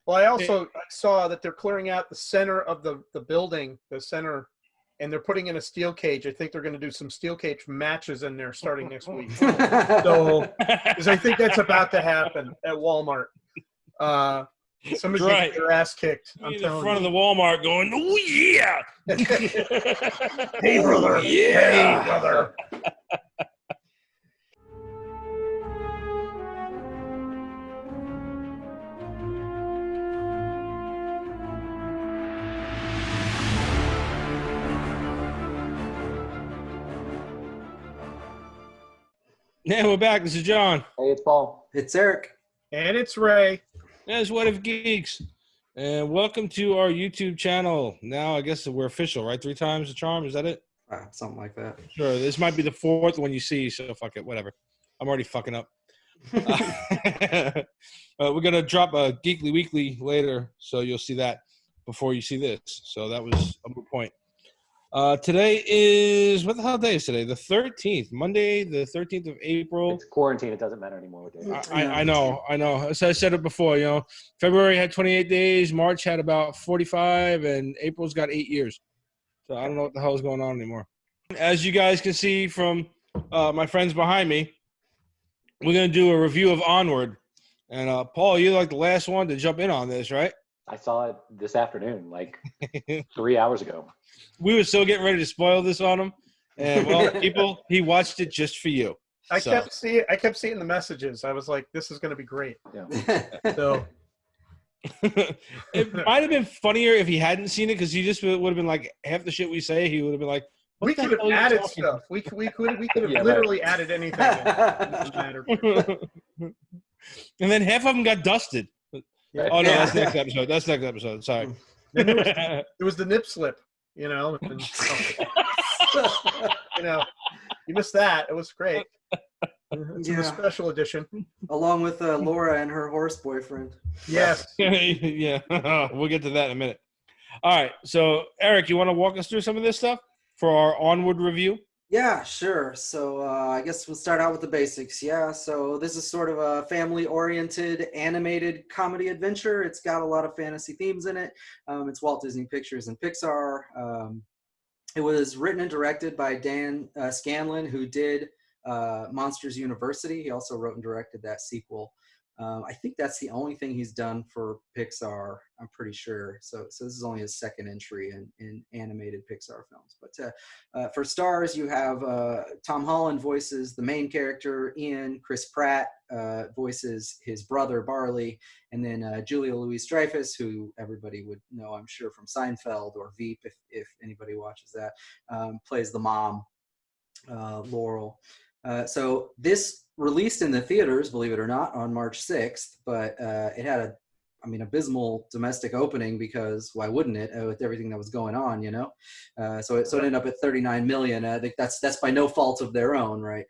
Well, I also saw that they're clearing out the center of the building, the center, and they're putting in a steel cage. I think they're going to do some steel cage matches in there starting next week. So, because I think that's about to happen at Walmart. Somebody's going to get their ass kicked. I'm in the telling front you. of the Walmart going, oh, yeah. Hey, brother. Yeah. Hey, brother. Yeah, we're back. This is John. Hey, it's Paul. It's Eric. And it's Ray. That's What If Geeks. And welcome to our YouTube channel. Now, I guess we're official, right? 3 times the charm. Is that it? Something like that. Sure. This might be the 4th one you see, so fuck it. Whatever. I'm already fucking up. We're going to drop a Geekly Weekly later, so you'll see that before you see this. So that was a good point. Today is, what the hell day is today? The 13th, Monday, the 13th of April. It's quarantine. It doesn't matter anymore. I know. So I said it before, February had 28 days, March had about 45, and April's got 8 years. So I don't know what the hell is going on anymore. As you guys can see from my friends behind me, we're going to do a review of Onward. And Paul, you're like the last one to jump in on this, right? I saw it this afternoon, like 3 hours ago. We were still getting ready to spoil this on him. And, well, people, he watched it just for you. I kept seeing the messages. I was like, this is going to be great. Yeah. So it might have been funnier if he hadn't seen it, because he just would have been like, half the shit we say, he would have been like, what we the could have hell are you added talking stuff. We could have Yeah, literally added anything. It doesn't matter. And then half of them got dusted. Yeah. Oh, no, that's next episode. That's next episode. Sorry. Then it was the nip slip, and, you missed that. It was great. It's a special edition. Along with Laura and her horse boyfriend. Yes. Yeah. We'll get to that in a minute. All right. So, Eric, you want to walk us through some of this stuff for our Onward review? Yeah, sure. So I guess we'll start out with the basics. Yeah, so this is sort of a family-oriented animated comedy adventure. It's got a lot of fantasy themes in it. It's Walt Disney Pictures and Pixar. It was written and directed by Dan Scanlon, who did Monsters University. He also wrote and directed that sequel. I think that's the only thing he's done for Pixar, I'm pretty sure. So this is only his second entry in animated Pixar films. But for stars, you have Tom Holland voices the main character, Ian. Chris Pratt voices his brother, Barley. And then Julia Louis-Dreyfus, who everybody would know, I'm sure, from Seinfeld or Veep, if anybody watches that, plays the mom, Laurel. So this released in the theaters, believe it or not, on March 6th, but it had abysmal domestic opening, because why wouldn't it, with everything that was going on, So it ended up at 39 million. I think that's by no fault of their own, right?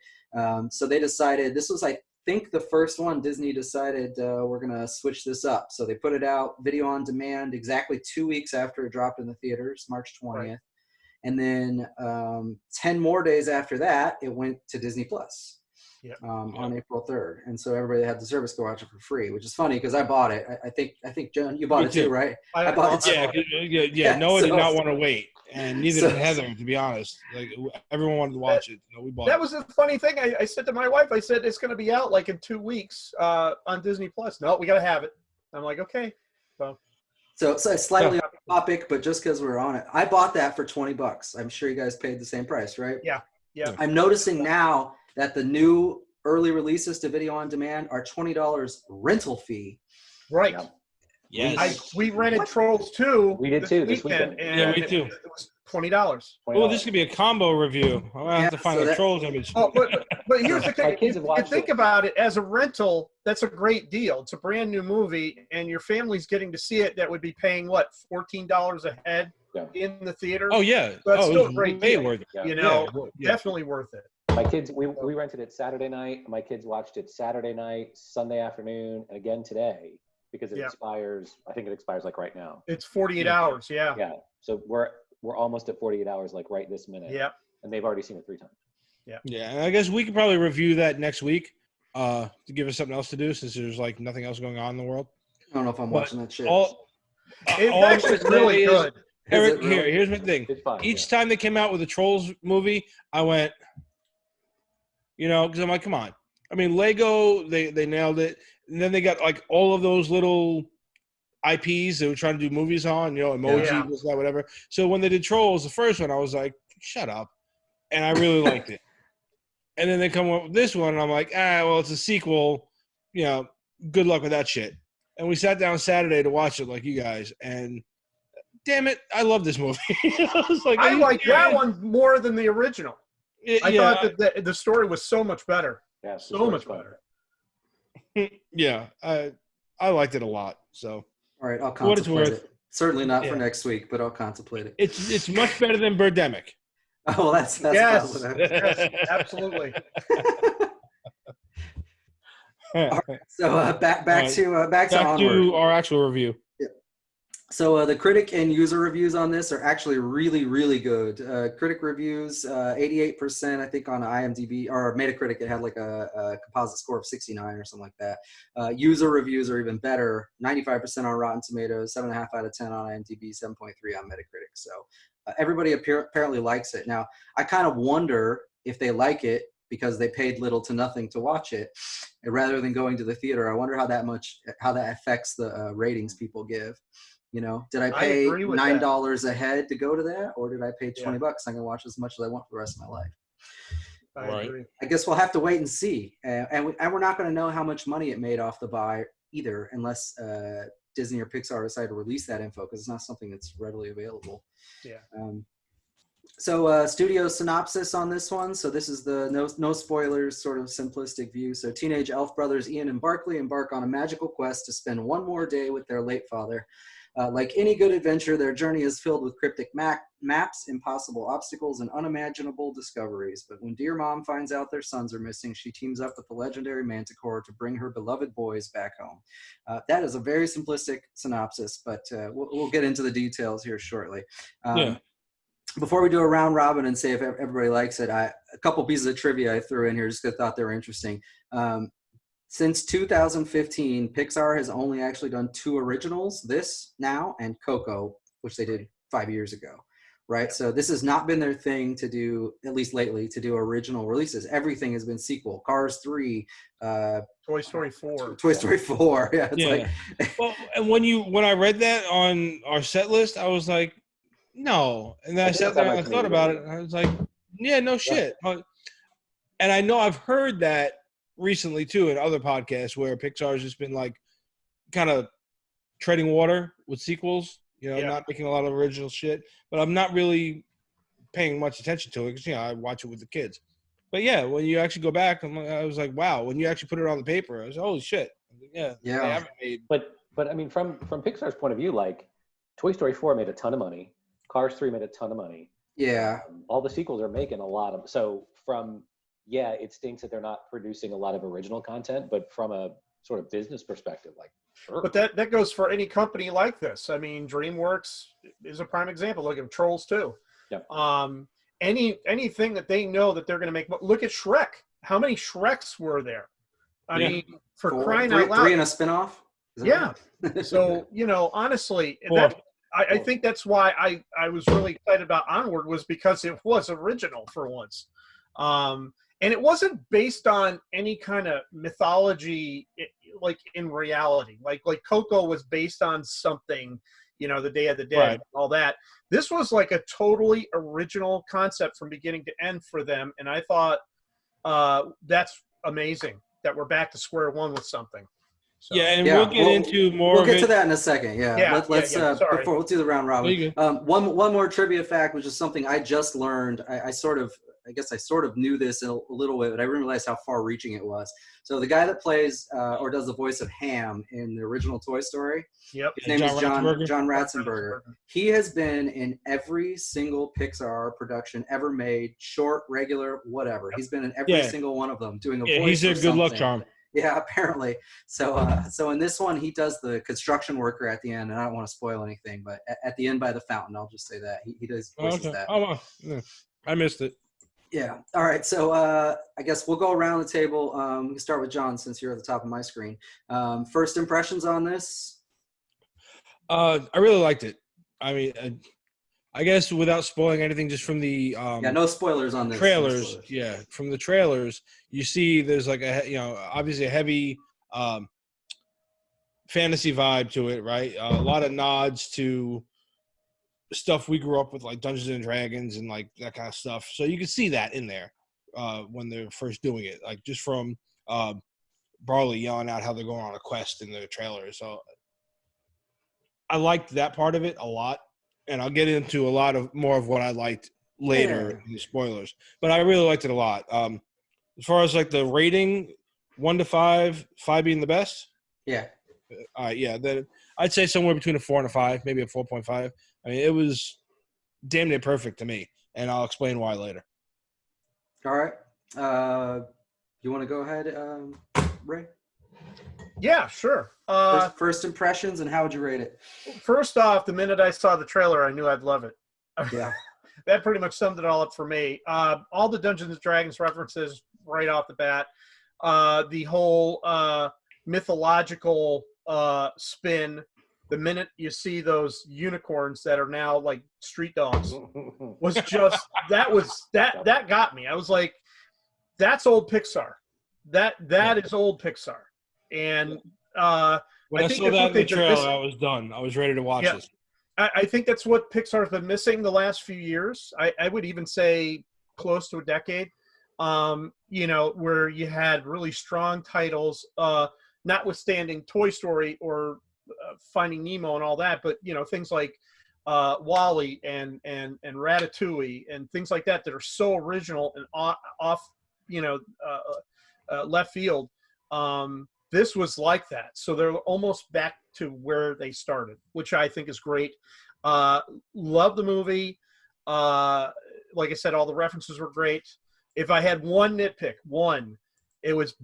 So they decided, this was, I think, the first one Disney decided, we're going to switch this up. So they put it out video on demand exactly 2 weeks after it dropped in the theaters, March 20th. Right. And then 10 more days after that, it went to Disney Plus. Yep. On April 3rd. And so everybody had the service go watch it for free, which is funny because I bought it. I think John, you bought it too, right? I bought it. Yeah. Noah did not want to wait, and neither did Heather, to be honest. Like, everyone wanted to watch it. We bought that was the funny thing. I said to my wife, I said, it's going to be out like in 2 weeks on Disney Plus. No, we got to have it. I'm like, okay. So it's slightly off topic, but just because we're on it, I bought that for $20. I'm sure you guys paid the same price, right? Yeah. I'm noticing now that the new early releases to video on demand are $20 rental fee. Right. Yes. We rented Trolls 2. We did too this weekend. Yeah, we too. It was $20. Oh, this could be a combo review. I'll have to find the Trolls image. Oh, but here's the thing. If you think about it as a rental, that's a great deal. It's a brand new movie, and your family's getting to see it. That would be paying, what, $14 a head in the theater? Oh, yeah. So that's still a great deal. Worth it. Definitely worth it. My kids, we rented it Saturday night. My kids watched it Saturday night, Sunday afternoon, and again today, because it expires. I think it expires like right now. It's 48 hours. Yeah. Yeah. So we're almost at 48 hours, like right this minute. Yeah. And they've already seen it 3 times. Yeah. Yeah. And I guess we could probably review that next week to give us something else to do, since there's like nothing else going on in the world. I don't know if I'm But watching that shit. It's all I'm actually gonna say really is, good. Eric, Is it really? here's my thing. It's fine. Each time they came out with a Trolls movie, I went, because I'm like, come on. I mean, Lego, they nailed it. And then they got like all of those little IPs they were trying to do movies on, emoji, Yeah. this, that, whatever. So when they did Trolls, the first one, I was like, shut up. And I really liked it. And then they come up with this one, and I'm like, well, it's a sequel. Good luck with that shit. And we sat down Saturday to watch it like you guys, and damn it, I love this movie. I was like, I like that one more than the original. I thought that the story was so much better. Yeah, So much better. Yeah, I liked it a lot. So, All right, I'll what it's contemplate worth. it. Certainly not for Yeah. next week, but I'll contemplate it. It's much better than Birdemic. Oh, that's Yes. positive. Yes, absolutely. So back to Onward. our actual review. So the critic and user reviews on this are actually really, really good. Critic reviews, 88%, I think, on IMDb, or Metacritic, it had like a composite score of 69 or something like that. User reviews are even better, 95% on Rotten Tomatoes, 7.5 out of 10 on IMDb, 7.3 on Metacritic. So everybody apparently likes it. Now, I kind of wonder if they like it because they paid little to nothing to watch it, and rather than going to the theater. I wonder how that affects the ratings people give. Did I pay $9 a head to go to that, or did I pay $20? I can watch as much as I want for the rest of my life. I agree. I guess we'll have to wait and see, and we're not going to know how much money it made off the buy either, unless Disney or Pixar decide to release that info, because it's not something that's readily available. Yeah. So studio synopsis on this one. So this is the no spoilers sort of simplistic view. So teenage elf brothers Ian and Barkley embark on a magical quest to spend one more day with their late father. Like any good adventure, their journey is filled with cryptic maps, impossible obstacles, and unimaginable discoveries. But when Dear Mom finds out their sons are missing, she teams up with the legendary Manticore to bring her beloved boys back home. That is a very simplistic synopsis, but we'll get into the details here shortly. Before we do a round robin and say if everybody likes it, a couple pieces of trivia I threw in here just because I thought they were interesting. Since 2015, Pixar has only actually done 2 originals, This Now and Coco, which they did 5 years ago, right? So this has not been their thing to do, at least lately, to do original releases. Everything has been sequel. Cars 3, Toy Story 4. Toy Story 4. Yeah, like, well, and when I read that on our set list, I was like, no. And then I sat there and I thought about it, and I was like, yeah, no shit. And I know I've heard that recently too in other podcasts where Pixar's just been like kind of treading water with sequels, not making a lot of original shit. But I'm not really paying much attention to it because I watch it with the kids. But yeah, when you actually go back, I was like, wow. When you actually put it on the paper, I was holy shit. Yeah. They haven't made. But I mean, from Pixar's point of view, like Toy Story 4 made a ton of money. Cars 3 made a ton of money. Yeah. All the sequels are making a lot of. So it stinks that they're not producing a lot of original content, but from a sort of business perspective, like, sure. But that goes for any company like this. I mean, DreamWorks is a prime example. Look at Trolls 2. Yep. Anything that they know that they're going to make. Look at Shrek. How many Shreks were there? I mean, for crying out loud. 3 and a spinoff? Yeah. So, honestly, I think that's why I was really excited about Onward, was because it was original for once. And it wasn't based on any kind of mythology, like in reality. Like Coco was based on something, the Day of the Dead, and all that. This was like a totally original concept from beginning to end for them. And I thought that's amazing that we're back to square one with something. So. Yeah, and we'll get into more. We'll get to that in a second. Let's before we'll do the round robin. One more trivia fact, which is something I just learned. I guess I sort of knew this a little bit, but I didn't realize how far-reaching it was. So the guy that plays or does the voice of Ham in the original Toy Story, his name is John Ratzenberger. He has been in every single Pixar production ever made, short, regular, whatever. He's been in every single one of them doing a voice. He's a good luck charm. Yeah, apparently. So in this one, he does the construction worker at the end, and I don't want to spoil anything, but at the end by the fountain, I'll just say that he does voices that. Oh, I missed it. Yeah. All right. So I guess we'll go around the table. We can start with John since you're at the top of my screen. First impressions on this? I really liked it. I mean, I guess without spoiling anything, just from the Yeah, no spoilers on this. No trailers. spoilers. Yeah, from the trailers, you see there's like obviously a heavy fantasy vibe to it, right? A lot of nods to stuff we grew up with, like Dungeons and Dragons and like that kind of stuff. So you can see that in there when they're first doing it, like just from Barley yelling out how they're going on a quest in the trailer. So I liked that part of it a lot, and I'll get into a lot of more of what I liked later in the spoilers. But I really liked it a lot. As far as like the rating, 1 to 5, 5 being the best. Yeah. Yeah, then I'd say somewhere between a 4 and a 5, maybe a 4.5. I mean, it was damn near perfect to me, and I'll explain why later. All right. You want to go ahead, Ray? Yeah, sure. First impressions, and how would you rate it? First off, the minute I saw the trailer, I knew I'd love it. Yeah. That pretty much summed it all up for me. All the Dungeons and Dragons references right off the bat. The whole mythological spin. The minute you see those unicorns that are now like street dogs was just that got me. I was like, that's old Pixar. That is old Pixar. And when I think saw that's that what in the they've been trailer, missing. I was done. I was ready to watch this. I think that's what Pixar's been missing the last few years. I would even say close to a decade. Where you had really strong titles, notwithstanding Toy Story or Finding Nemo and all that, but things like Wall-E and Ratatouille and things like that are so original and off left field. This was like that, so they're almost back to where they started, which I think is great. Love the movie. Like I said, all the references were great. If I had one nitpick, it was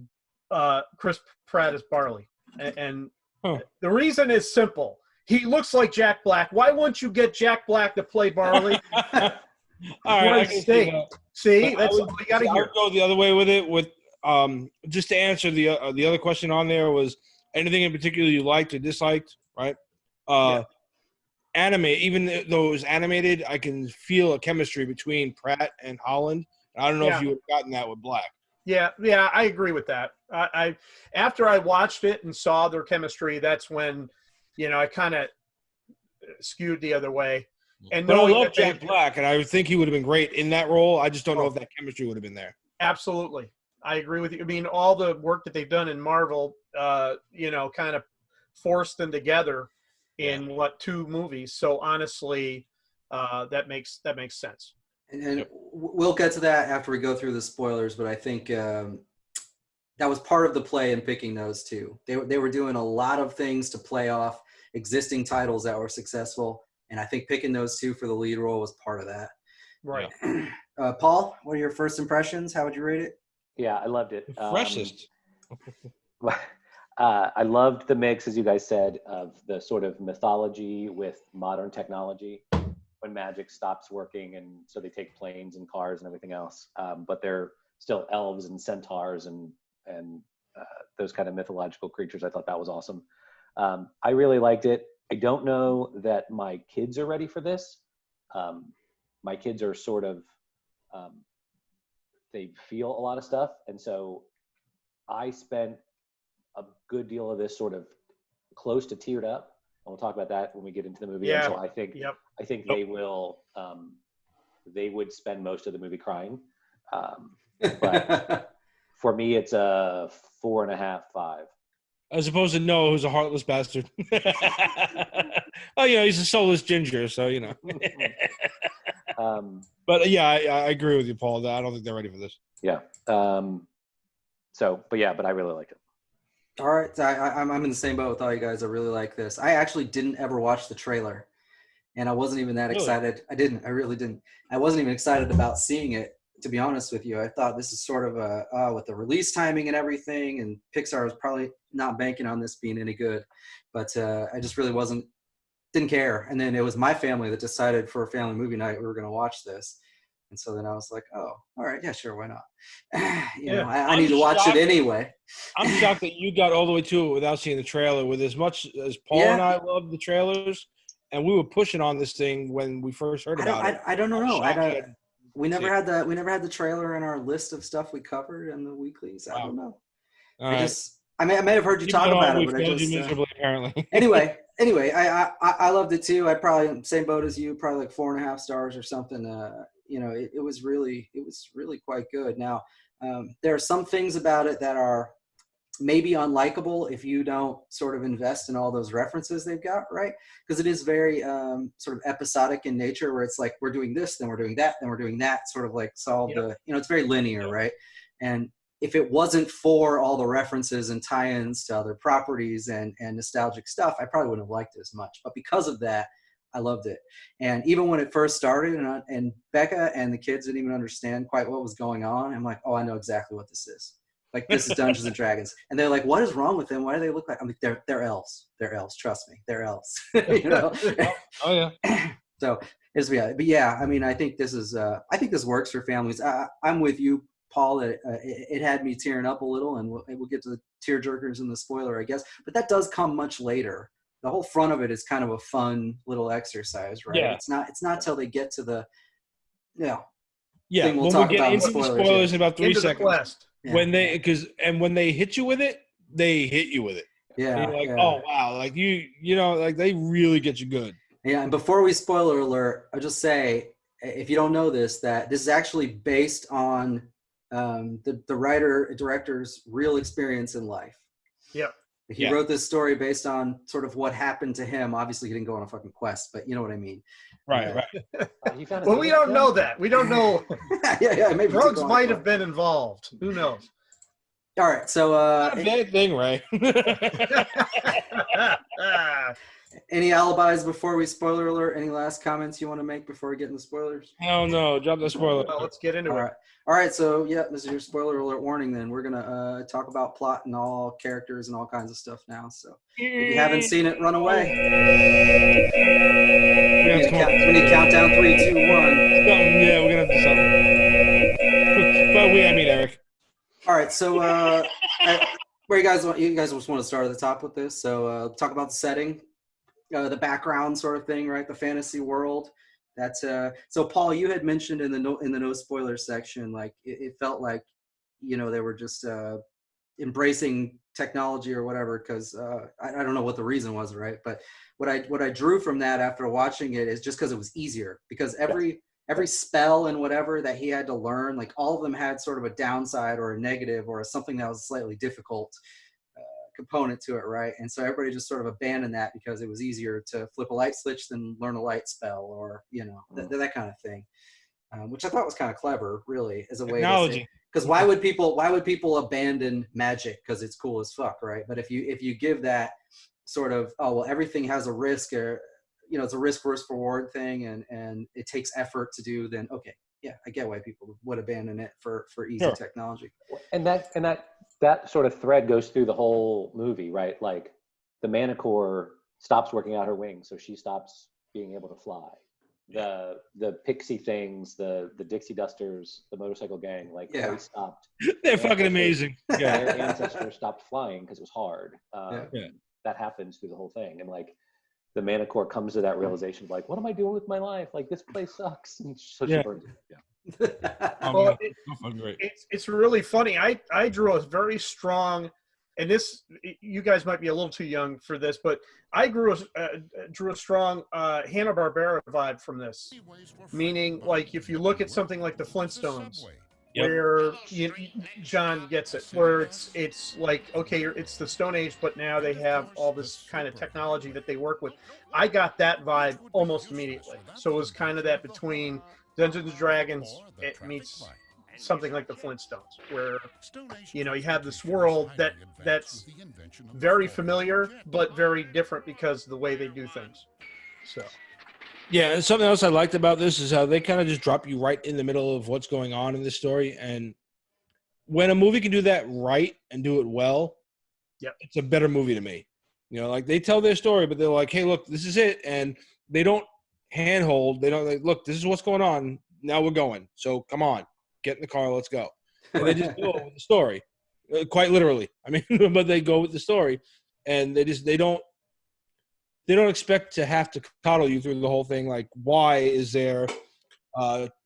Chris Pratt as Barley, and the reason is simple. He looks like Jack Black. Why wouldn't you get Jack Black to play Barley? All right, I can see that. See, But that's what you got to I hear. would go the other way with it. With just to answer the other question on there was anything in particular you liked or disliked, right? Anime, even though it was animated, I can feel a chemistry between Pratt and Holland. I don't know if you would have gotten that with Black. Yeah, I agree with that. I after I watched it and saw their chemistry, that's when, I kind of skewed the other way. And But I knowing love that they- Jack Black, and I would think he would have been great in that role. I just don't know if that chemistry would have been there. Absolutely, I agree with you. I mean, all the work that they've done in Marvel, kind of forced them together in 2 movies. So honestly, that makes sense. And we'll get to that after we go through the spoilers, but I think that was part of the play in picking those two. They were doing a lot of things to play off existing titles that were successful, and I think picking those two for the lead role was part of that. Right. Paul, what are your first impressions? How would you rate it? Yeah, I loved it. Freshest. I loved the mix, as you guys said, of the sort of mythology with modern technology. When magic stops working, and so they take planes and cars and everything else, but they're still elves and centaurs and those kind of mythological creatures. I thought that was awesome. I really liked it. I don't know that my kids are ready for this. My kids are sort of they feel a lot of stuff, and so I spent a good deal of this sort of close to teared up. And we'll talk about that when we get into the movie. Yeah. And so I think they will. They would spend most of the movie crying. But for me, it's a 4.5, 5. As opposed to Noah, who's a heartless bastard. Oh, he's a soulless ginger, so But yeah, I agree with you, Paul. I don't think they're ready for this. Yeah. But I really like it. All right, I'm in the same boat with all you guys. I really like this. I actually didn't ever watch the trailer, and I wasn't even that excited. I really didn't. I wasn't even excited about seeing it, to be honest with you. I thought this is sort of with the release timing and everything, and Pixar was probably not banking on this being any good. But I just really didn't care. And then it was my family that decided for a family movie night we were going to watch this. And so then I was like, oh, all right, yeah, sure, why not? Yeah. I need to watch it anyway. I'm shocked that you got all the way to it without seeing the trailer. With as much as Paul and I love the trailers, and we were pushing on this thing when we first heard about it. I don't know. Shocked We never had the trailer in our list of stuff we covered in the weeklies. I don't know. I may have heard you talk about it, but I just miserably apparently. anyway, I loved it too. I probably same boat as you, probably like 4.5 stars or something. It was really quite good. Now, there are some things about it that are maybe unlikable if you don't sort of invest in all those references they've got, right? Because it is very sort of episodic in nature, where it's like we're doing this, then we're doing that, then we're doing that, sort of like solve the, it's very linear, right? And if it wasn't for all the references and tie-ins to other properties and nostalgic stuff, I probably wouldn't have liked it as much. But because of that, I loved it. And even when it first started, and Becca and the kids didn't even understand quite what was going on, I'm like, oh, I know exactly what this is. Like, this is Dungeons and Dragons. And they're like, what is wrong with them? Why do they look like? I'm like, they're elves. They're elves. Trust me, they're elves. Oh yeah. So but yeah, I mean, I think this works for families. I'm with you, Paul. It had me tearing up a little, and we'll get to the tear jerkers in the spoiler, I guess. But that does come much later. The whole front of it is kind of a fun little exercise, right? Yeah. It's not till they get to the, Yeah. thing we'll talk get about into the spoilers in about 3 Into the seconds. quest. Yeah. When they hit you with it, they hit you with it. Yeah. And you're like, oh wow, like like they really get you good. Yeah, and before we spoiler alert, I'll just say, if you don't know this, that this is actually based on the director's real experience in life. Yep. He wrote this story based on sort of what happened to him. Obviously, he didn't go on a fucking quest, but you know what I mean. Right. Well, we don't know that. We don't know. yeah. Maybe Drugs might have been involved. Who knows? All right, so Not a bad thing, right? any alibis before we spoiler alert? Any last comments you want to make before we get into spoilers? Hell no, drop the spoiler. Well, let's get into it. All right. So yeah, this is your spoiler alert warning. Then we're gonna talk about plot and all characters and all kinds of stuff now. So if you haven't seen it, run away. We need to count down 3, 2, 1. Yeah, we're gonna have to do something. But I mean Eric. All right. So where you guys just want to start at the top with this? So talk about the setting, the background sort of thing, right? The fantasy world. That's so Paul, you had mentioned in the no spoiler section, like it felt like they were just embracing technology or whatever, because I don't know what the reason was, right? But what I drew from that after watching it is just because it was easier, because every spell and whatever that he had to learn, like all of them had sort of a downside or a negative or something that was slightly difficult component to it, right? And so everybody just sort of abandoned that because it was easier to flip a light switch than learn a light spell, or that kind of thing, which I thought was kind of clever, really, as a way to say, because why would people abandon magic because it's cool as fuck, right? But if you give that sort of, oh well, everything has a risk, or it's a risk versus reward thing, and it takes effort to do, then okay, yeah, I get why people would abandon it for easy technology. And that sort of thread goes through the whole movie, right? Like the Manicore stops working out her wings, so she stops being able to fly. The pixie things, the Dixie Dusters, the motorcycle gang, like they stopped. They're fucking amazing. Yeah. Their ancestors stopped flying because it was hard. That happens through the whole thing, and like the Manicore comes to that realization, like, what am I doing with my life? Like, this place sucks, and so she burns it. Yeah. Well, it's really funny. I drew a very strong, and this, you guys might be a little too young for this, but I drew a strong Hanna-Barbera vibe from this. Meaning, like, if you look at something like the Flintstones, where John gets it, where it's like, okay, it's the Stone Age, but now they have all this kind of technology that they work with. I got that vibe almost immediately. So it was kind of that between Dungeons and Dragons, it meets something like the Flintstones, where you have this world that's very familiar but very different because of the way they do things. So yeah, and something else I liked about this is how they kind of just drop you right in the middle of what's going on in the story. And when a movie can do that right and do it well, it's a better movie to me. Like they tell their story, but they're like, hey, look, this is it. And they don't handhold. They don't like, look, this is what's going on. now we're going. So come on, get in the car, let's go. And they just go with the story, quite literally. I mean, but they go with the story, and they don't expect to have to coddle you through the whole thing. Like, why is there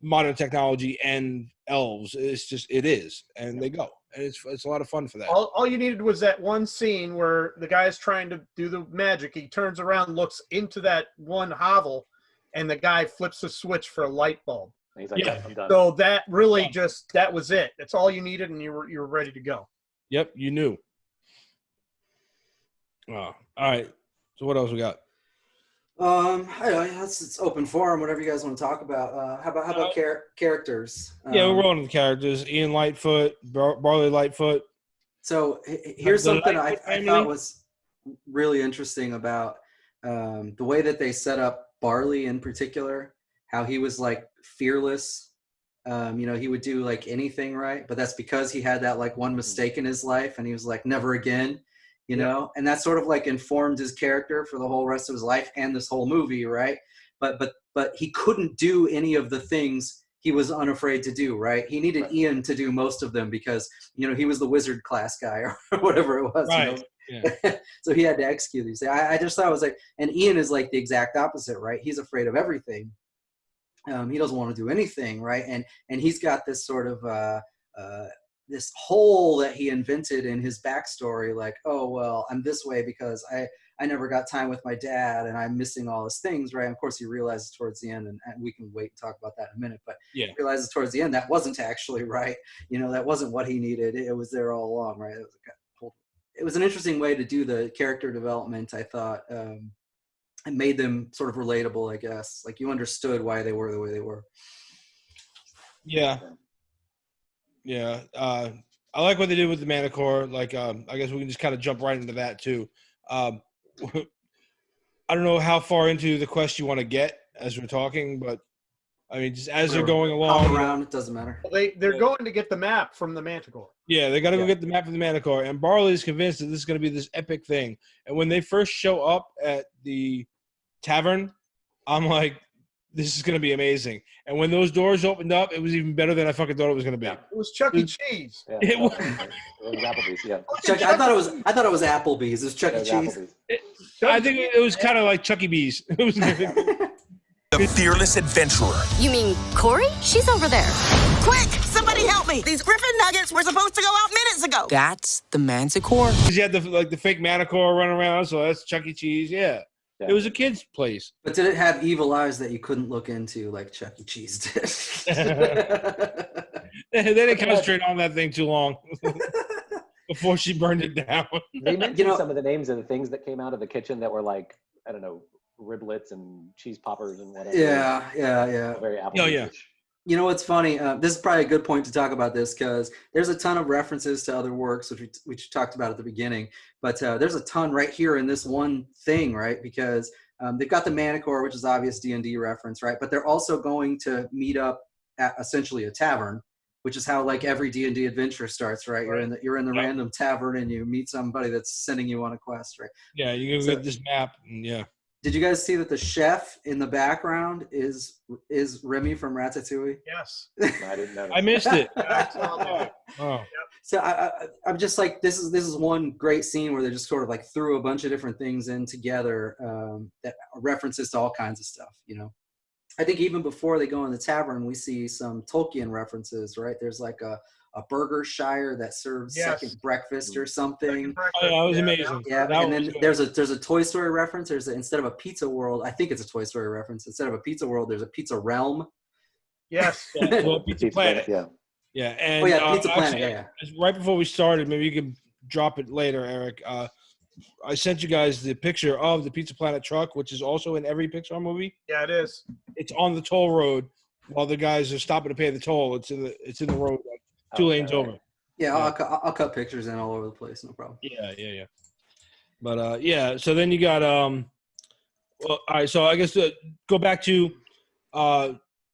modern technology and elves? It's just it is, and they go, and it's a lot of fun for that. All you needed was that one scene where the guy's trying to do the magic. He turns around, looks into that one hovel, and the guy flips the switch for a light bulb. And he's like, Yeah. I'm done. So that really that was it. That's all you needed, and you were ready to go. Yep, you knew. Oh, all right. So what else we got? I don't know, it's open forum, whatever you guys want to talk about. How about characters? Yeah, we're rolling the characters. Ian Lightfoot, Barley Lightfoot. So here's The something Lightfoot I family? thought was really interesting about the way that they set up Barley in particular, how he was like fearless. He would do like anything right, but that's because he had that like one mistake in his life and he was like, never again, and that sort of like informed his character for the whole rest of his life and this whole movie. Right. But he couldn't do any of the things he was unafraid to do. Right. He needed Ian to do most of them because, he was the wizard class guy or whatever it was. Right. Yeah. So he had to execute these. I just thought it was like, and Ian is like the exact opposite, right? He's afraid of everything. He doesn't want to do anything, right? And he's got this sort of this hole that he invented in his backstory, like, oh well, I'm this way because I never got time with my dad, and I'm missing all his things, right? And of course, he realizes towards the end, and we can wait and talk about that in a minute. But Yeah. he realizes towards the end that wasn't actually right. That wasn't what he needed. It was there all along, right? It was an interesting way to do the character development, I thought. It made them sort of relatable, I guess. Like you understood why they were the way they were. Yeah. Yeah. I like what they did with the Manicore. Like, I guess we can just kind of jump right into that too. I don't know how far into the quest you want to get as we're talking, but I mean, just as they're going along. Hop around, it doesn't matter. Well, they're going to get the map from the Manticore. Yeah, they got to go get the map of the Manicore. And Barley's convinced that this is going to be this epic thing. And when they first show up at the tavern, I'm like, this is going to be amazing. And when those doors opened up, it was even better than I fucking thought it was going to be. It was Chuck E. Cheese. Yeah, It was- it was Applebee's, yeah. I thought it was Applebee's. It was Chuck E. It was Cheese. Applebee's. I think it was kind of like Chuck E. Bees. It was The fearless adventurer. You mean Corey? She's over there. Quick! Somebody help me! These Griffin nuggets were supposed to go out minutes ago! That's the Manticore? Because you had the fake Manicore running around, so that's Chuck E. Cheese. Yeah. Yeah. It was a kid's place. But did it have evil eyes that you couldn't look into like Chuck E. Cheese did? They didn't concentrate on that thing too long before she burned it down. They mentioned some of the names of the things that came out of the kitchen that were like, I don't know, riblets and cheese poppers and whatever. Yeah. Very Applebee's. Oh, yeah. You know what's funny? This is probably a good point to talk about this because there's a ton of references to other works, which we talked about at the beginning. But there's a ton right here in this one thing, right? Because they've got the Manicore, which is obvious D&D reference, right? But they're also going to meet up at essentially a tavern, which is how like every D&D adventure starts, right? You're in the random tavern and you meet somebody that's sending you on a quest, right? Yeah, you can get this map. And yeah. Did you guys see that the chef in the background is Remy from Ratatouille? Yes. I didn't know. I missed it. I saw that. Oh. So I'm just like, this is one great scene where they just sort of like threw a bunch of different things in together that are references to all kinds of stuff, I think even before they go in the tavern, we see some Tolkien references, right? There's like a Burgershire that serves second breakfast or something. Oh, yeah, that was amazing. Yeah, That and was then good. there's a Toy Story reference. Instead of a Pizza World, I think it's a Toy Story reference. Instead of a Pizza World, there's a Pizza Realm. Yes. Yeah, well, Pizza Planet. Yeah. Yeah, and Oh yeah, Pizza Planet. actually, right before we started, maybe you can drop it later, Eric. I sent you guys the picture of the Pizza Planet truck, which is also in every Pixar movie. Yeah, it is. It's on the toll road while the guys are stopping to pay the toll. It's in the road, like 2 lanes over. Yeah, I'll cut pictures in all over the place, no problem. Yeah. But yeah, so then you got well, all right. So I guess go back to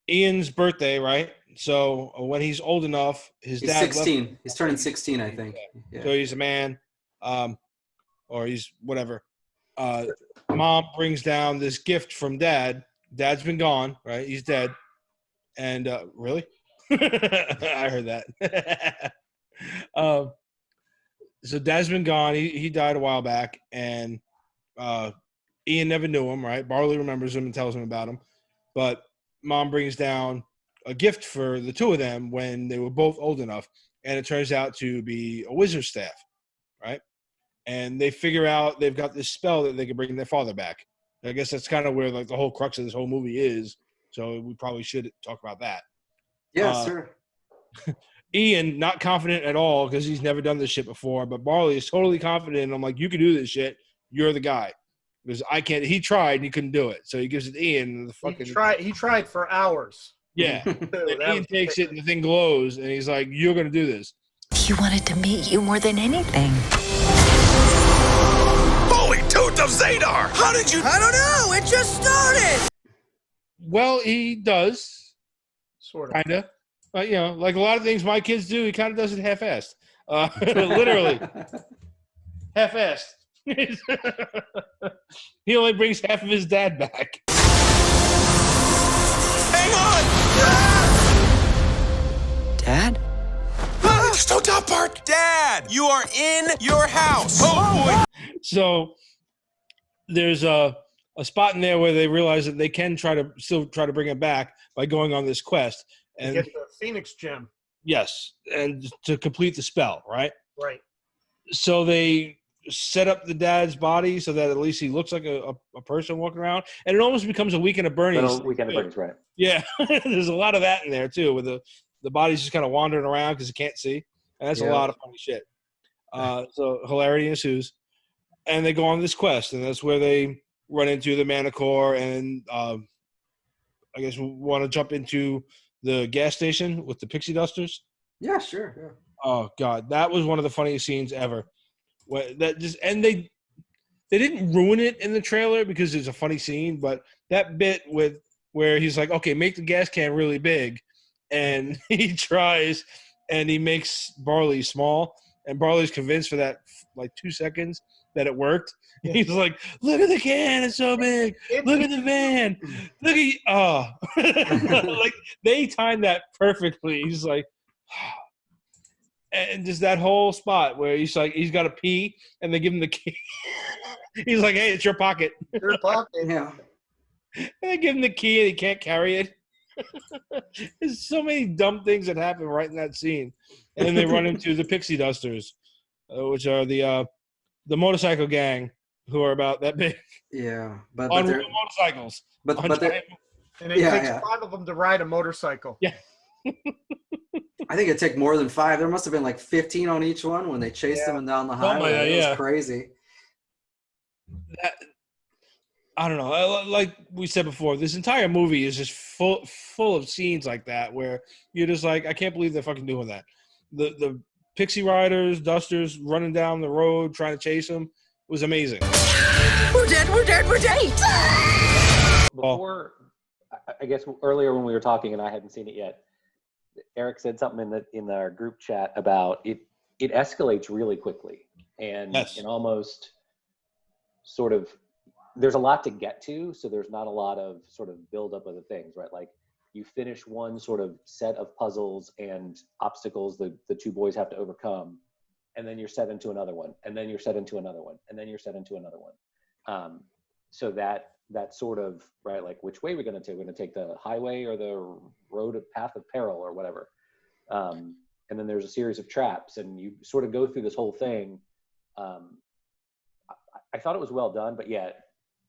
Ian's birthday, right? So when he's old enough, his He's dad 16. He's turning 16, I think. So he's a man, or he's whatever. Mom brings down this gift from dad. Dad's been gone, right? He's dead. And really, I heard that. So Dad's been gone. He died a while back, and Ian never knew him. Right? Barley remembers him and tells him about him, but Mom brings down a gift for the two of them when they were both old enough, and it turns out to be a wizard's staff, right? And they figure out they've got this spell that they can bring their father back. I guess that's kind of where like the whole crux of this whole movie is. So we probably should talk about that. Yeah, sure. Ian, not confident at all because he's never done this shit before, but Barley is totally confident. I'm like, you can do this shit. You're the guy. Because I can't. He tried and he couldn't do it. So he gives it to Ian. And the fucking He tried for hours. Yeah. Dude, And that Ian was takes crazy. it and the thing glows, and he's like, "You're gonna do this." He wanted to meet you more than anything. Holy Tooth of Zadar! How did you? I don't know. It just started. Well, he does, Sort of. kinda. You know, like a lot of things my kids do, he kind of does it half-assed. Literally, half-assed. He only brings half of his dad back. Hang on! Dad? There's no top part. Dad, you are in your house. Oh boy! So there's a spot in there where they realize that they can still try to bring him back by going on this quest. To And get the Phoenix gem. yes, and to complete the spell, right? Right. So they set up the dad's body so that at least he looks like a person walking around, and it almost becomes a Weekend at Bernie's. Little Weekend at Bernie's, right? Yeah, there's a lot of that in there too, with the body's just kind of wandering around because he can't see, and that's a lot of funny shit. So hilarity ensues, and they go on this quest, and that's where they run into the Manticore, and I guess we want to jump into the gas station with the pixie dusters. Yeah, sure. Yeah. Oh God, that was one of the funniest scenes ever. They didn't ruin it in the trailer because it's a funny scene, but that bit where he's like, okay, make the gas can really big, and he tries and he makes Barley small, and Barley's convinced for that like 2 seconds that it worked. Yeah. He's like, look at the can, it's so big. Look at the van. Look at like they timed that perfectly. He's like, and just that whole spot where he's like, he's got to pee, and they give him the key. He's like, hey, it's your pocket. Your pocket. Yeah. And they give him the key, and he can't carry it. There's so many dumb things that happen right in that scene. And then they run into the pixie dusters, which are the motorcycle gang, who are about that big Yeah. But on they're real motorcycles. but On but they're, giant- And it Yeah, takes yeah. 5 of them to ride a motorcycle. Yeah. I think it took more than 5. There must have been like 15 on each one when they chased them down the Something like highway. that, It yeah. was crazy. I don't know. Like we said before, this entire movie is just full of scenes like that where you're just like, I can't believe they're fucking doing that. The pixie riders, dusters running down the road trying to chase them was amazing. We're dead. We're dead. We're dead. Before, I guess earlier when we were talking and I hadn't seen it yet, Eric said something in our group chat about it. It escalates really quickly, and Yes. and almost sort of there's a lot to get to, so there's not a lot of sort of build up of the things, right? Like you finish one sort of set of puzzles and obstacles the two boys have to overcome, and then you're set into another one, and then you're set into another one, and then you're set into another one. So that sort of, right, like which way we're going to take? We're going to take the highway or the road of path of peril or whatever. And then there's a series of traps, and you sort of go through this whole thing. I thought it was well done, but yeah,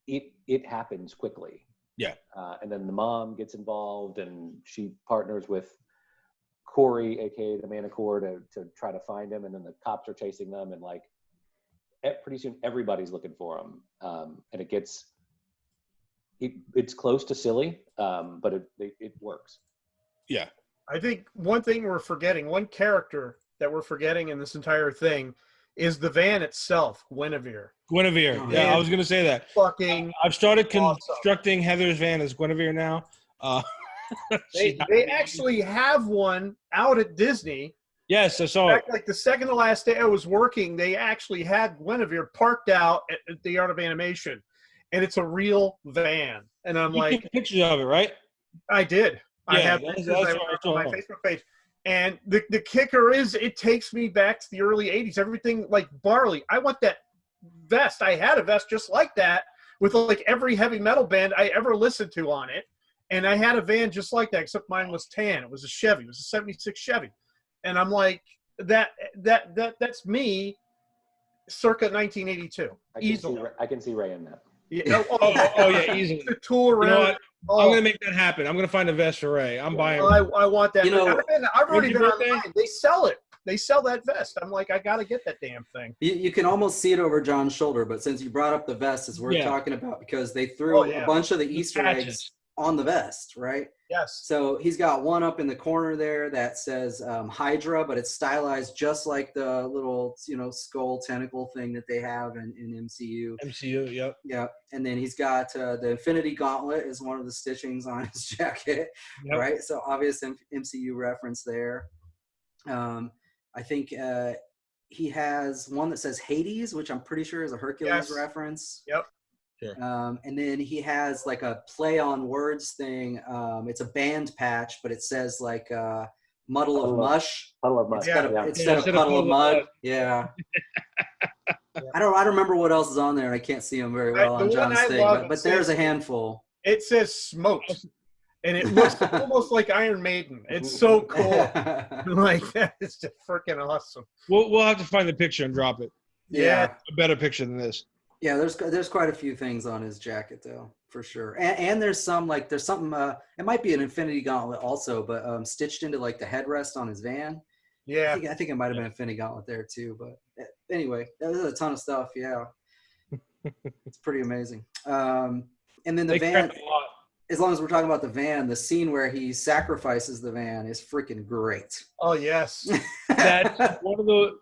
it happens quickly. Yeah. And then the mom gets involved, and she partners with Corey, aka the Manticore, to try to find him, and then the cops are chasing them, and like pretty soon everybody's looking for him, and it's close to silly, but it works. Yeah. I think one thing we're forgetting, one character that we're forgetting in this entire thing is the van itself, Guinevere. Guinevere. Oh, Yeah, yeah. I was going to say that. Fucking I've started Awesome. constructing Heather's van as Guinevere now. they actually have one out at Disney. Yes, I saw In it. fact, like the second to last day I was working, they actually had Guinevere parked out at the Art of Animation, and it's a real van. And I'm You like, took pictures of it, right? I did. I Yeah, have that's pictures what I on my saw. Facebook page. And the kicker is it takes me back to the early 80s. Everything like Barley. I want that vest. I had a vest just like that with like every heavy metal band I ever listened to on it. And I had a van just like that, except mine was tan. It was a Chevy. It was a 76 Chevy. And I'm like, that's me circa 1982. Easily. I can see Ray in that. Yeah. Oh, yeah, easily. The tool You know around. what? I'm gonna make that happen. I'm gonna find a vest for Ray. I'm buying. I want that. You know, I've already when's been your birthday? online. They sell it. They sell that vest. I'm like, I gotta get that damn thing. You can almost see it over John's shoulder, but since you brought up the vest, it's worth Yeah. talking about because they threw yeah. a bunch of the Easter patches. eggs on the vest, right? Yes. So he's got one up in the corner there that says Hydra, but it's stylized just like the little, skull tentacle thing that they have in MCU. MCU. Yep. Yeah, and then he's got the Infinity Gauntlet is one of the stitchings on his jacket, Yep. right? So obvious MCU reference there. I think he has one that says Hades, which I'm pretty sure is a Hercules reference. Yep. Sure. And then he has like a play on words thing. It's a band patch, but it says like Muddle of Mush. Puddle of Mud. Instead of Instead of Puddle of Mud. Mud. Yeah. I don't remember what else is on there, and I can't see them very well The on one John's I thing, love, but it there's says- a handful. It says smoked, and it looks almost like Iron Maiden. It's so cool. Like that is just freaking awesome. We'll have to find the picture and drop it. Yeah. A better picture than this. Yeah, there's quite a few things on his jacket though, for sure. And there's something it might be an Infinity Gauntlet also, but stitched into like the headrest on his van. Yeah. I think it might have been Infinity Gauntlet there too, but anyway, there's a ton of stuff. Yeah, it's pretty amazing. And then the They van, crap a lot. as long as we're talking about the van, the scene where he sacrifices the van is freaking great. Oh yes. That's one of the.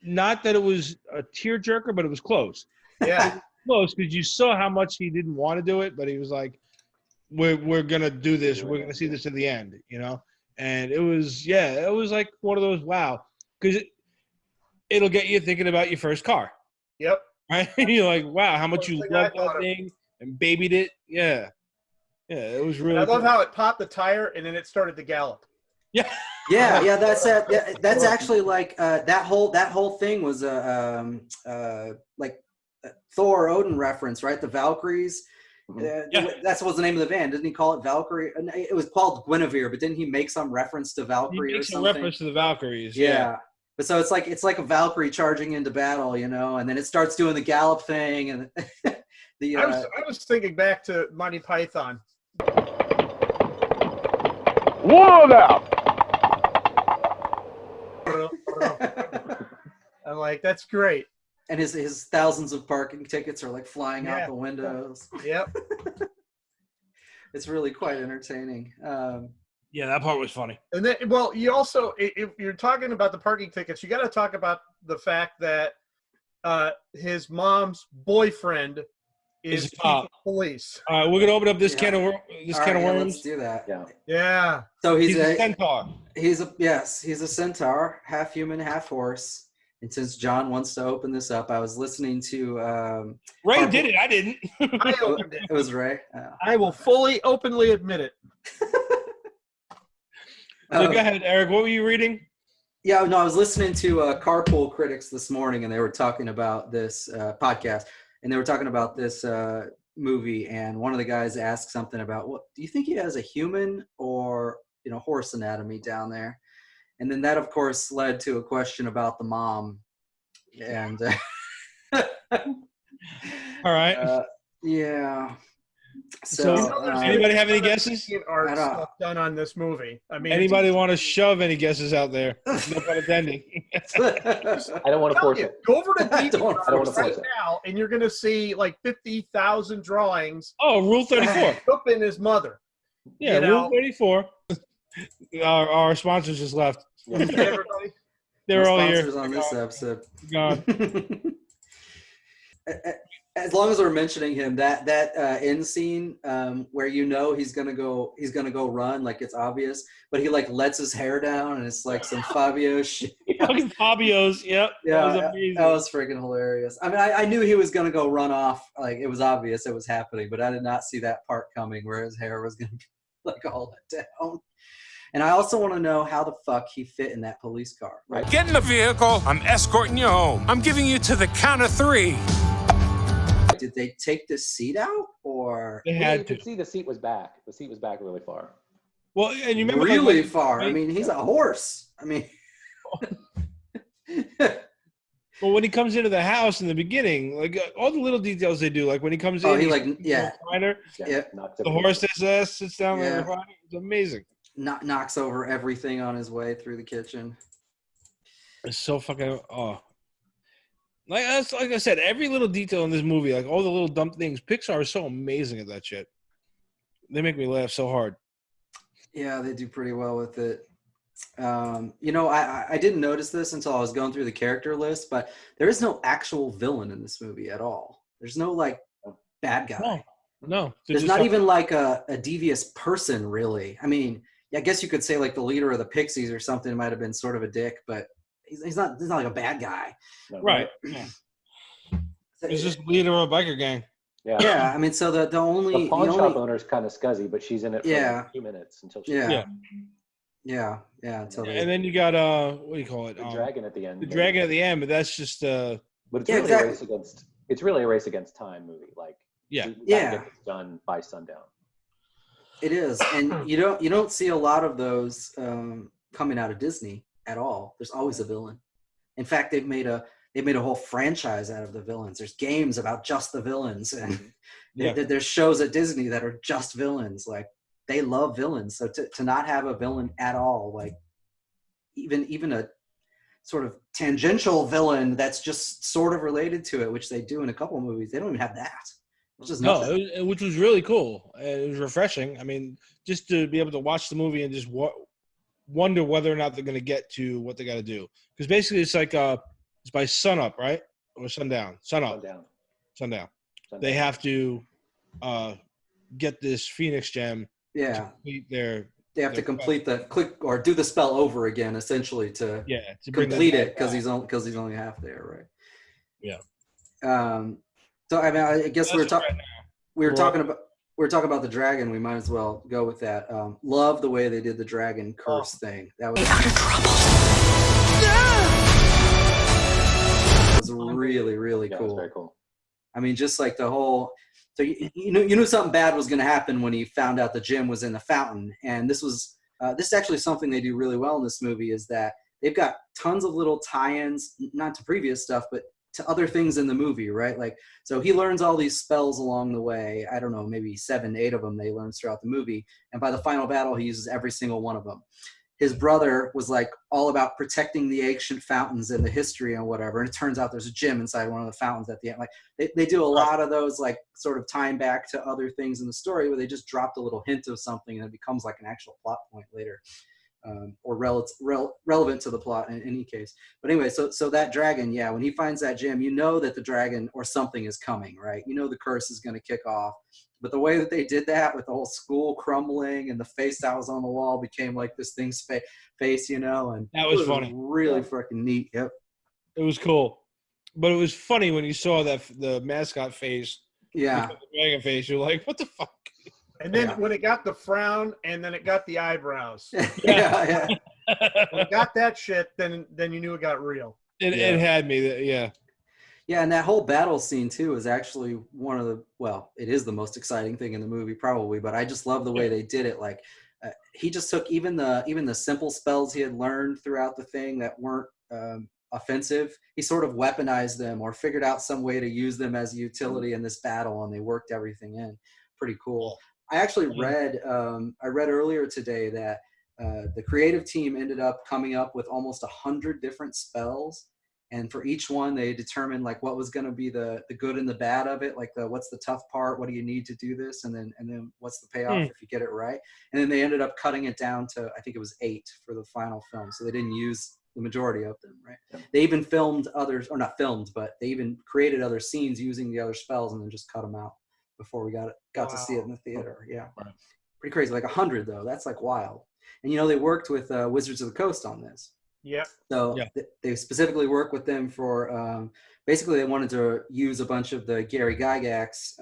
Not that it was a tearjerker, but it was close. Yeah. Close because you saw how much he didn't want to do it, but he was like, "We're gonna do this. We're gonna see this to the end," And it was like one of those wow, because it'll get you thinking about your first car, Yep. right? You're like, wow, how much you First thing I loved thought that of. thing and babied it. Yeah, it was really. I love cool. how it popped the tire and then it started to gallop. Yeah. Yeah, that's it. That's actually like that whole thing was like Thor Odin reference, right? The Valkyries. That was the name of the van. Didn't he call it Valkyrie? It was called Guinevere, but didn't he make some reference to He Valkyrie or makes a something? reference to the Valkyries. Yeah. But so it's like a Valkyrie charging into battle, and then it starts doing the gallop thing, and the I was thinking back to Monty Python. What up? I'm like, that's great. and his thousands of parking tickets are like flying out Yeah. the windows. Yep. It's really quite entertaining. Yeah, that part was funny. And then, well, you also, if you're talking about the parking tickets, you got to talk about the fact that his mom's boyfriend is Is chief cop. of police. All right, we're gonna open up this Yeah. can of All can right, of yeah, worms. let's do that. Yeah. Yeah. So He's a centaur. he's a centaur, half human, half horse. And since John wants to open this up, I was listening to Ray Carpool- did it. I didn't. I opened it. It was Ray. I will fully, openly admit it. So go ahead, Eric. What were you reading? Yeah, no, I was listening to Carpool Critics this morning, and they were talking about this podcast, and they were talking about this movie, and one of the guys asked something about, "What do you think he has a human or horse anatomy down there?" And then that, of course, led to a question about the mom, and All right. yeah. So, anybody have any guesses? Art I don't- stuff done on this movie. I mean, Anybody want to shove any guesses out there? No pun intended. I don't want to force it. Go over to I don't Geek wanna right force it. now, and you're going to see like 50,000 drawings. Oh, Rule 34. Coop and his mother. Yeah, You know. Rule 34. Our sponsors just left. Everybody. They're all here. Sponsors on this episode. Gone. As long as we're mentioning him, that end scene where he's gonna go run, like it's obvious, but he like lets his hair down and it's like some Fabio shit. Fucking Fabios. Yep. Yeah, That was amazing. that was freaking hilarious. I mean, I knew he was gonna go run off, like it was obvious it was happening, but I did not see that part coming where his hair was gonna like all that down. And I also want to know how the fuck he fit in that police car. Right. Get in the vehicle. I'm escorting you home. I'm giving you to the count of 3. Did they take the seat out, or They You had could to. see the seat was back. The seat was back really far. Well, and you remember really like, far? I mean, he's a horse. I mean, well, when he comes into the house in the beginning, like all the little details they do, like when he comes Oh, in, he he's like- sitting in yeah. the recliner, Yeah. Knocked the everything horse sits down in Yeah. the recliner. It's amazing. knocks over everything on his way through the kitchen. It's so fucking like I said, every little detail in this movie, like all the little dumb things, Pixar is so amazing at that shit. They make me laugh so hard. Yeah, they do pretty well with it. You know, I didn't notice this until I was going through the character list, but there is no actual villain in this movie at all. There's no like bad guy. No. There's not even like a devious person, really. I mean, I guess you could say like the leader of the Pixies or something might have been sort of a dick, but he's not like a bad guy. No. right. Yeah. He's just leader of a biker gang. Yeah. Yeah, I mean, so the only The pawn the shop only owner's kind of scuzzy, but she's in it for Yeah. like 2 minutes until she yeah until they, And then you got what do you call it? the dragon at the end. The dragon at the end, but that's just But it's Yeah, really exactly. a race against. It's really a race against time movie. Like yeah. we gotta Yeah. get this done by sundown. it is, and you don't see a lot of those coming out of Disney at all. There's always a villain. In fact, they've made a whole franchise out of the villains. There's games about just the villains, and Yeah. there's shows at Disney that are just villains. Like they love villains, so to not have a villain at all, like even a sort of tangential villain that's just sort of related to it, which they do in a couple of movies, they don't even have that. It's just No, nothing. which was really cool. It was refreshing. I mean, just to be able to watch the movie and just wonder whether or not they're going to get to what they got to do. Because basically, it's like it's by sunup, right, or sundown. Sunup, sundown. They have to get this Phoenix gem. Yeah, To complete their they have to complete the click or do the spell over again, essentially, to to bring that complete back it because back. he's only half there, right? Yeah. So I mean, I guess That's right now. we were Well- talking about the dragon. We might as well go with that. Love the way they did the dragon curse thing. That was Out of trouble. really really Yeah, it was cool. very cool. I mean, just like the whole. So you knew something bad was going to happen when he found out the gem was in the fountain, and this is actually something they do really well in this movie is that they've got tons of little tie-ins, not to previous stuff, but to other things in the movie, right? Like, so he learns all these spells along the way. I don't know, maybe 7, 8 of them they learns throughout the movie, and by the final battle, he uses every single one of them. His brother was like all about protecting the ancient fountains and the history and whatever. And it turns out there's a gem inside one of the fountains at the end. Like they do a lot of those, like sort of tying back to other things in the story where they just dropped a little hint of something and it becomes like an actual plot point later, or relevant to the plot in any case. But anyway, so that dragon, yeah, when he finds that gem, you know that the dragon or something is coming, right? You know the curse is going to kick off. But the way that they did that with the whole school crumbling and the face that was on the wall became like this thing's face, you know, and That was it funny. Really freaking neat. Yep. It was cool, but it was funny when you saw the mascot face, Yeah. the dragon face. You're like, what the fuck? And then Yeah. when it got the frown and then it got the eyebrows. yeah. When it got that shit, then you knew it got real. It had me. Yeah. Yeah, and that whole battle scene too is actually one of it is the most exciting thing in the movie probably, but I just love the way they did it. Like he just took even the simple spells he had learned throughout the thing that weren't offensive. He sort of weaponized them or figured out some way to use them as a utility in this battle, and they worked everything in. Pretty cool. I actually read earlier today that the creative team ended up coming up with almost 100 different spells. And for each one, they determined like what was going to be the good and the bad of it. Like what's the tough part? What do you need to do this? And then what's the payoff if you get it right? And then they ended up cutting it down to, I think it was 8 for the final film. So they didn't use the majority of them, right? Yeah. They even filmed others, or not filmed, but they even created other scenes using the other spells and then just cut them out before we got to see it in the theater. Yeah. Right. Pretty crazy. Like 100 though. That's like wild. And they worked with Wizards of the Coast on this. Yep. So they specifically work with them for basically they wanted to use a bunch of the Gary Gygax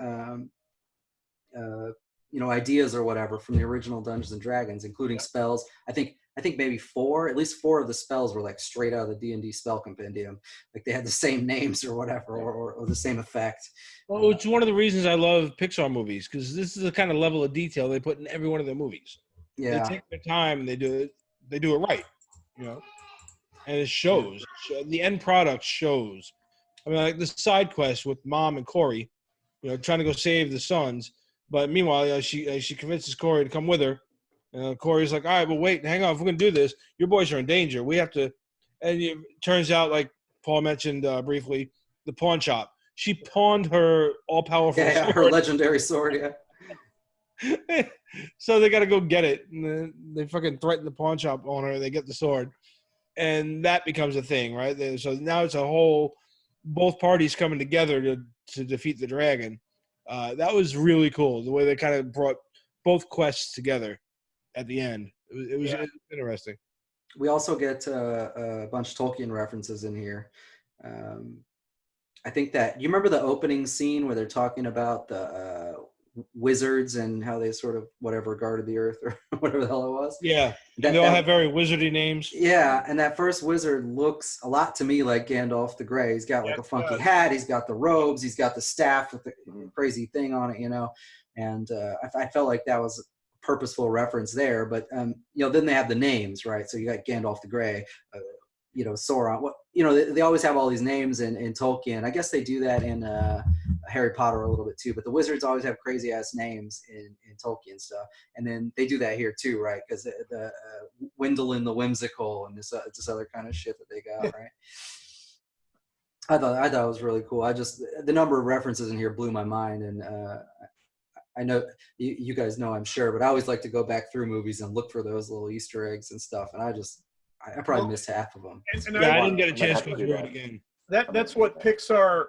ideas or whatever from the original Dungeons and Dragons, including spells. I think maybe at least four of the spells were like straight out of the D&D spell compendium. Like they had the same names or whatever, or the same effect. Well, it's one of the reasons I love Pixar movies, because this is the kind of level of detail they put in every one of their movies. Yeah. They take their time and they do it right, and it shows. The end product shows. I mean, like the side quest with Mom and Corey, trying to go save the sons. But meanwhile, she convinces Corey to come with her. Corey's like, all right, well, wait, hang on. If we're going to do this, your boys are in danger. We have to. And it turns out, like Paul mentioned briefly, the pawn shop. She pawned her all-powerful sword. Her legendary sword, yeah. So they got to go get it. And they fucking threaten the pawn shop owner. They get the sword. And that becomes a thing, right? So now it's a whole, both parties coming together to defeat the dragon. That was really cool, the way they kind of brought both quests together at the end. It was interesting. We also get a bunch of Tolkien references in here. I think that you remember the opening scene where they're talking about the wizards and how they sort of guarded the earth or whatever the hell it was. Yeah, they all have very wizardy names. Yeah, and that first wizard looks a lot to me like Gandalf the Grey. He's got like a funky hat. He's got the robes. He's got the staff with the crazy thing on it, And I felt like that was a purposeful reference there. But then they have the names, right? So you got Gandalf the Grey. Sauron. They always have all these names in Tolkien. I guess they do that in Harry Potter a little bit too. But the wizards always have crazy ass names in Tolkien stuff, and then they do that here too, right? Because the Wyndlin the Whimsical and this other kind of shit that they got, right? I thought it was really cool. The number of references in here blew my mind, and I know you guys know, I'm sure, but I always like to go back through movies and look for those little Easter eggs and stuff, and I probably missed half of them. And I didn't get a chance to go through it again. That's what Pixar,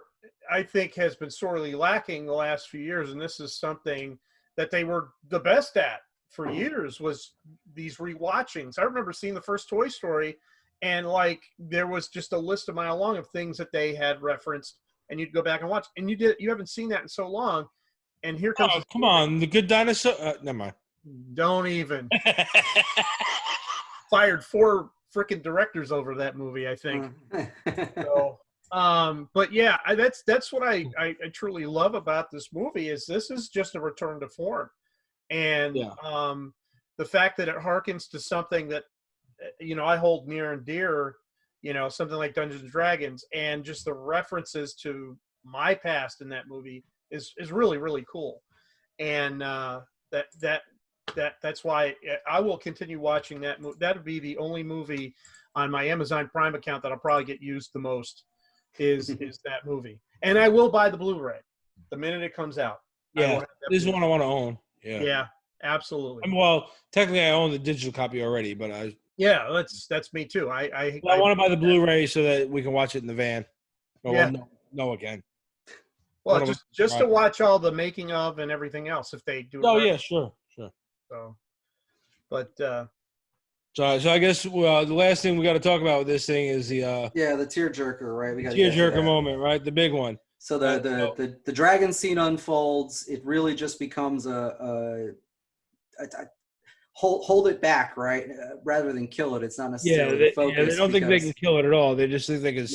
I think, has been sorely lacking the last few years, and this is something that they were the best at for years, was these rewatchings. I remember seeing the first Toy Story, and like there was just a list a mile long of things that they had referenced, and you'd go back and watch, and you haven't seen that in so long, and here comes come on, The Good Dinosaur. Never mind. Don't even. Fired 4 freaking directors over that movie, I think. So, but yeah, that's what I truly love about this movie, is this is just a return to form, and the fact that it harkens to something that I hold near and dear, something like Dungeons and Dragons, and just the references to my past in that movie is really, really cool, and that's why I will continue watching that movie. That would be the only movie on my Amazon Prime account that'll probably get used the most is that movie. And I will buy the Blu-ray the minute it comes out. Yeah, this is one I want to own. Yeah, absolutely. Well, technically I own the digital copy already, but that's me too. I want to buy the Blu-ray so that we can watch it in the van. No again. Well, just to watch all the making of and everything else if they do. Oh yeah, sure. So, but so I guess the last thing we got to talk about with this thing is the tearjerker, right? We got tearjerker moment, right? The big one. So the dragon scene unfolds. It really just becomes a hold it back, right? Rather than kill it. It's not necessarily focused. Yeah, they don't think they can kill it at all. They just think it's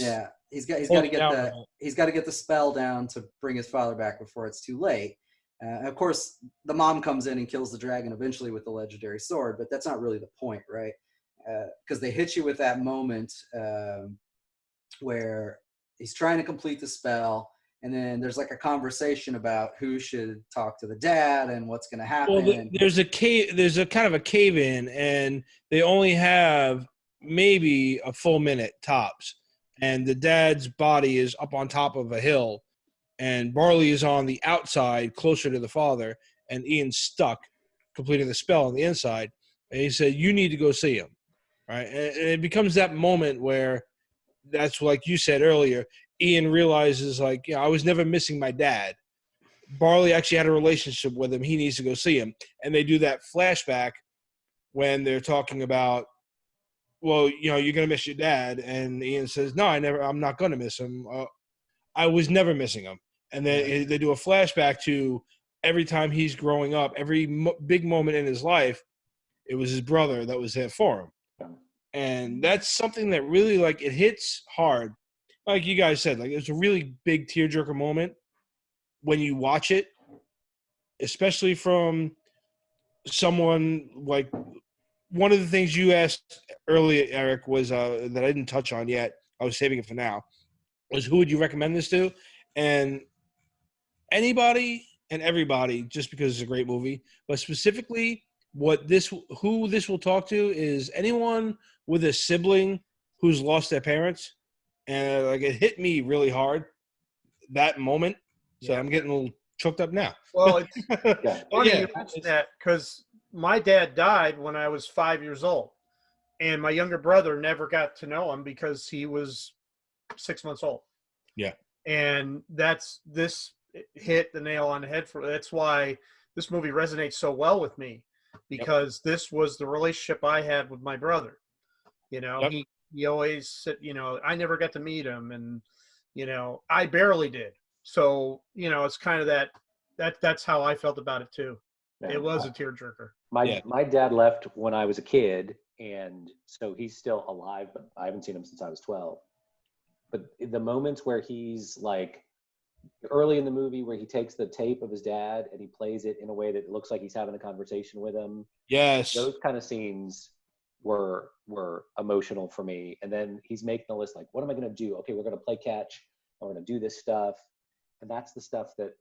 He's got to get the spell down to bring his father back before it's too late. Of course, the mom comes in and kills the dragon eventually with the legendary sword, but that's not really the point, right? Because they hit you with that moment where he's trying to complete the spell, and then there's like a conversation about who should talk to the dad and what's going to happen. Well, there's a kind of a cave in, and they only have maybe a full minute tops, and the dad's body is up on top of a hill. And Barley is on the outside, closer to the father, and Ian's stuck, completing the spell on the inside. And he said, "You need to go see him," right? And it becomes that moment where, that's like you said earlier, Ian realizes, like, I was never missing my dad. Barley actually had a relationship with him. He needs to go see him. And they do that flashback when they're talking about, well, you're going to miss your dad. And Ian says, no, I'm not going to miss him. I was never missing him. And then they do a flashback to every time he's growing up, every big moment in his life, it was his brother that was there for him. And that's something that really, like, it hits hard. Like you guys said, like, it's a really big tearjerker moment when you watch it, especially from someone like one of the things you asked earlier, Eric, was that I didn't touch on yet. I was saving it for now. Was who would you recommend this to? And anybody and everybody, just because it's a great movie, but specifically who this will talk to is anyone with a sibling who's lost their parents. And like it hit me really hard that moment. So I'm getting a little choked up now. Well, it's funny you mentioned that because my dad died when I was 5 years old, and my younger brother never got to know him because he was 6 months old. Yeah. And this hit the nail on the head that's why this movie resonates so well with me, because this was the relationship I had with my brother. You know, he always said, you know, I never got to meet him, and you know, I barely did. So, you know, it's kind of that's how I felt about it too. Yeah. It was a tearjerker. My dad left when I was a kid, and so he's still alive, but I haven't seen him since I was 12. But the moments where he's like early in the movie where he takes the tape of his dad and he plays it in a way that looks like he's having a conversation with him. Yes. Those kind of scenes were emotional for me. And then he's making a list like, what am I going to do? Okay, we're going to play catch. We're going to do this stuff. And that's the stuff that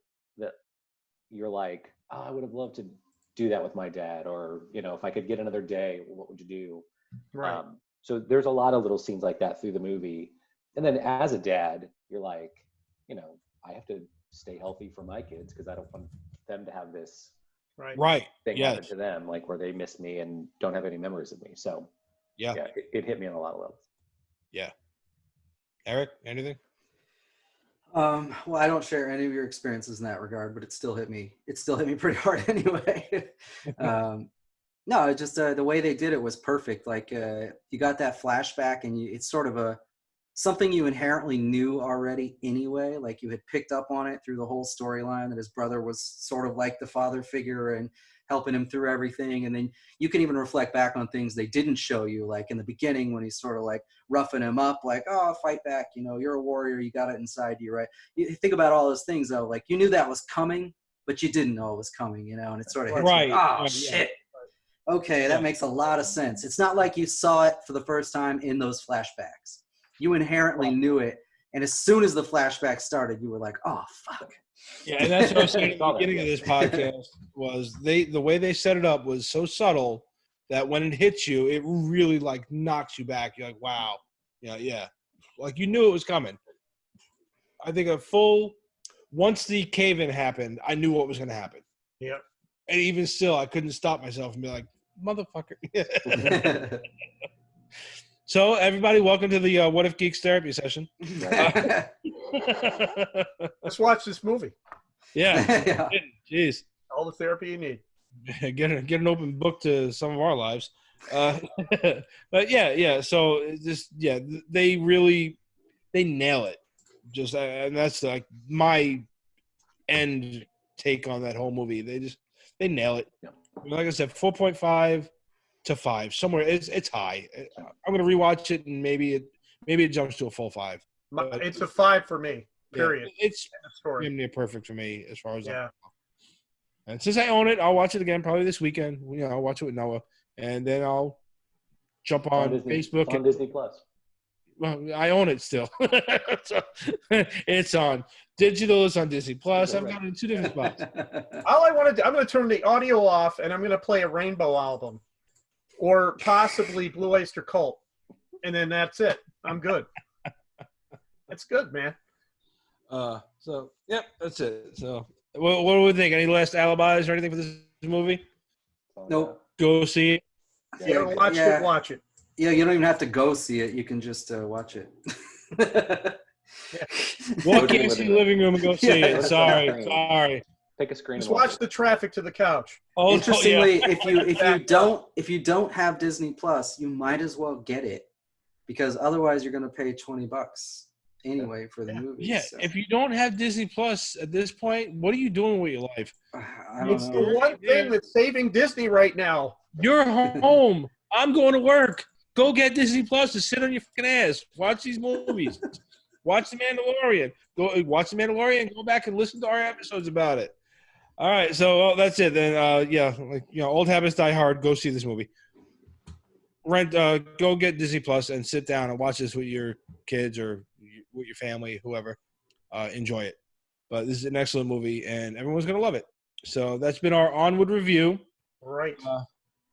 you're like, oh, I would have loved to do that with my dad. Or, you know, if I could get another day, what would you do? Right. So there's a lot of little scenes like that through the movie. And then as a dad, you're like, you know, I have to stay healthy for my kids because I don't want them to have this thing happen to them, like where they miss me and don't have any memories of me. So it hit me on a lot of levels. Yeah. Eric, anything? Well, I don't share any of your experiences in that regard, but it still hit me. It still hit me pretty hard anyway. No, it just the way they did it was perfect. Like you got that flashback, and it's sort of something you inherently knew already anyway. Like you had picked up on it through the whole storyline that his brother was sort of like the father figure and helping him through everything. And then you can even reflect back on things they didn't show you, like in the beginning when he's sort of like roughing him up, like, oh, fight back, you know, you're a warrior, you got it inside you, right? You think about all those things though, like you knew that was coming, but you didn't know it was coming, you know, and it sort of hits you, oh, shit. Okay, that makes a lot of sense. It's not like you saw it for the first time in those flashbacks. You inherently knew it, and as soon as the flashback started, you were like, oh, fuck. Yeah, and that's what I was saying at the beginning of this podcast was the way they set it up was so subtle that when it hits you, it really like knocks you back. You're like, wow. Yeah. Like you knew it was coming. I think once the cave-in happened, I knew what was going to happen. Yeah. And even still, I couldn't stop myself and be like, motherfucker. So, everybody, welcome to the What If Geeks therapy session. Let's watch this movie. Yeah. Jeez. All the therapy you need. Get an open book to some of our lives. But yeah. So they nail it. Just and that's like my end take on that whole movie. They nail it. Like I said, 4.5 to 5 somewhere. It's high. I'm gonna rewatch it and maybe it jumps to a full 5. It's a 5 for me. Period. Yeah, it's perfect for me as far as yeah. And since I own it, I'll watch it again probably this weekend. You know, I'll watch it with Noah, and then I'll jump on Facebook. It's on Disney Plus. Well, I own it still. So, it's on digital. It's on Disney Plus. I've got it in 2 different spots. All I want to do, I'm going to turn the audio off, and I'm going to play a Rainbow album, or possibly Blue Oyster Cult, and then that's it. I'm good. That's good, man. So yep, that's it. So what do we think? Any last alibis or anything for this movie? Nope. Go see it. If you haven't watched it, watch it. Yeah, you don't even have to go see it. You can just watch it. Walk into the living room and go see it. Sorry. Take a screen. Just watch the traffic to the couch. Interestingly, if you don't have Disney Plus, you might as well get it, because otherwise you're going to pay $20. anyway for the movies. Yeah, so. if you don't have Disney Plus at this point, what are you doing with your life? I don't It's know. the one thing that's saving Disney right now. You're home. I'm going to work. Go get Disney Plus to sit on your fucking ass. Watch these movies. Watch The Mandalorian. Go watch The Mandalorian. Go back and listen to our episodes about it. All right, so that's it then. Old habits die hard. Go see this movie. Go get Disney Plus and sit down and watch this with your kids or with your family, whoever. Enjoy it. But this is an excellent movie, and everyone's gonna love it. So that's been our Onward review. Right.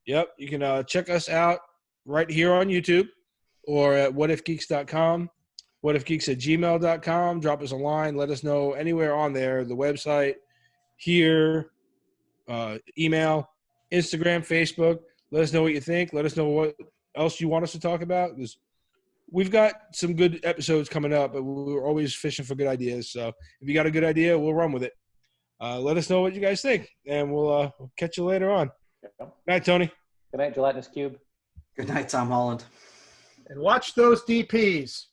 Yep, you can check us out right here on YouTube or at whatifgeeks.com, whatifgeeks@gmail.com. Drop us a line. Let us know anywhere on there, the website, here, email, Instagram, Facebook. Let us know what you think. Let us know what else you want us to talk about. Because we've got some good episodes coming up, but we're always fishing for good ideas. So if you got a good idea, we'll run with it. Let us know what you guys think, and we'll catch you later on. Good night, Tony. Good night, Gelatinous Cube. Good night, Tom Holland. And watch those DPs.